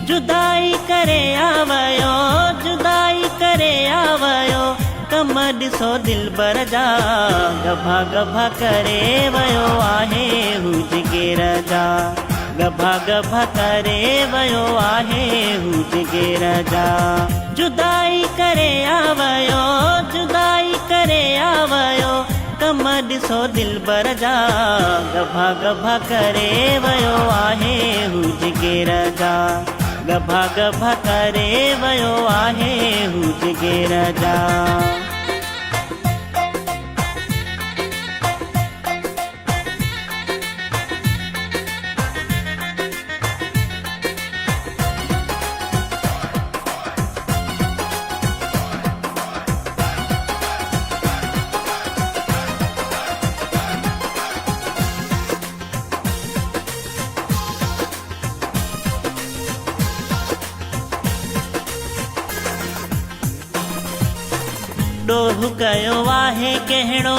जुदाई करे आवयो, जुदाई करे आवयो, कमर ॾिसो दिलबर जा, गभा गभा करे वयो आहे हुजगेर जा, गभा गभा करे वयो आहे हुजगेर जा। जुदाई करे आवयो, जुदाई करे आवयो, कमर ॾिसो दिलबर जा, गभा गभा करे वयो आहे हुजगेर जा, गभा गभा करे वयो आहे हुजगेर जा। ॾोहु कयो आहे कहिड़ो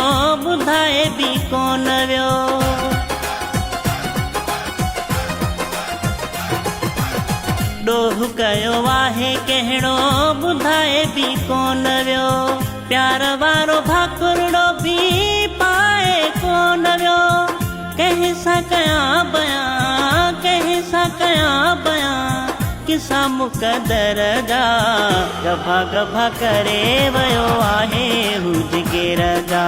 ॿुधाए बि कोन वियो, ॾोहु कयो आहे कहिड़ो ॿुधाए बि कोन वियो, प्यार वारो भाकुरड़ो बि पाए कोन वियो, कंहिं सां कयां बयां, कंहिं सां कयां बयां, किसा मुक़दर जा, गभा गभा करे वयो आहे हुजगेर जा,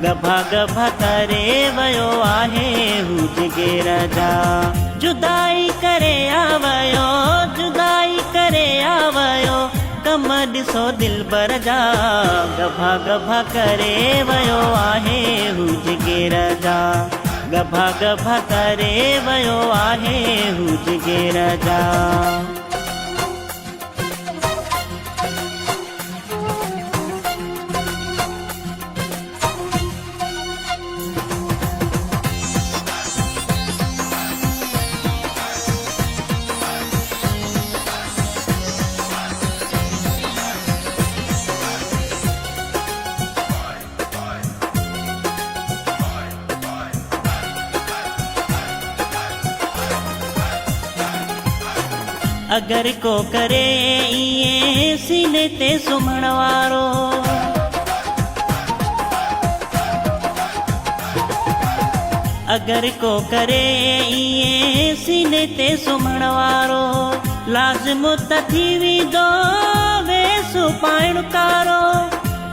गभा गभा करे वयो आहे हुजगेर जा। जुदाई करे आवयो, जुदाई करे आवयो, कमर ॾिसो दिलबर जा, गभा गभा करे वयो आहे हुजगेर जा, गभा गभा करे वयो आहे हुजगेर जा। अगर को करे इए सीने ते सुम्हण वारो, अगर को करे इए सीने ते सुम्हण वारो, लाज़िम त थी वेंदो वेसु पाइण कारो,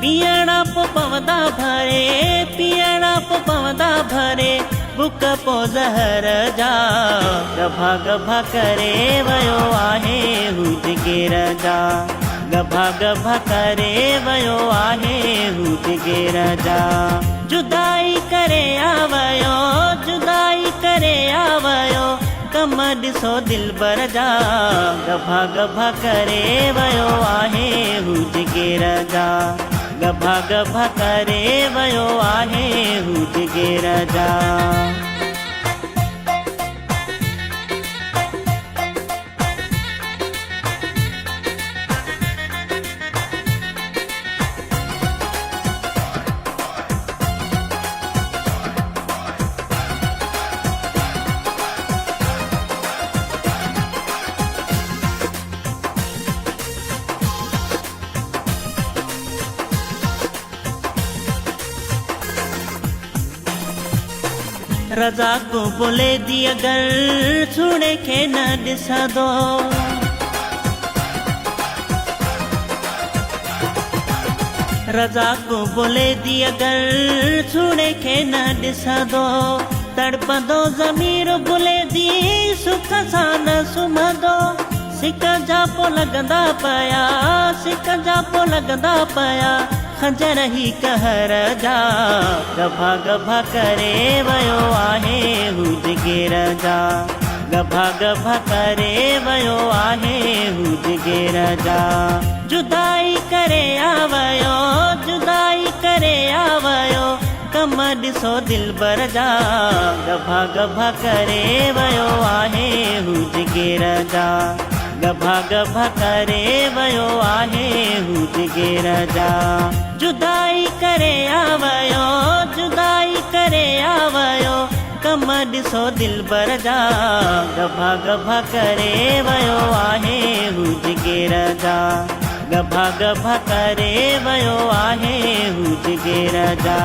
पीअणा पो पवंदा भरे, पीअणा पो पवंदा भरे, बुक पो ज़हर जा, गभा गभा करे वयो आहे हुजगेर जा, गभा गभा करे वयो आहे हुजगेर जा। जुदाई करे आवयो, जुदाई करे आवयो, कमर ॾिसो दिलबर जा, गभा गभा करे वयो आहे हुजगेर जा, गभा गभा करे वयो आहे हुजगेर जा। रज़ा को बोले दी अगर सुने के न ॾिसंदो, रज़ा को बोले दी अगर सुने के न ॾिसंदो, तड़पंदो ज़मीर बोले दी सुख सां न सुम्हंदो, सिक जा पो लॻंदा पिया, सिक जा पो लॻंदा पिया, खंजर ही कहर जा, गभा गभा करे वयो आहे हुजगेर जा, गभा गभा करे वयो आहे हू जिगेर जा जुदाई करे आवयो जुदाई करे आवयो कम ॾिसो दिलबर जा गभा गभा करे वयो आहे हू जिगेर जा गभा गभा करे वयो आहे हू जिगेर जा जुदाई करे आवयो जुदाई करे आवयो कम ॾिसो दिलबर जा गभा गभा करे वयो आहे हू जिगेर जा गभा गभा करे वयो आहे हू जिगेर जा।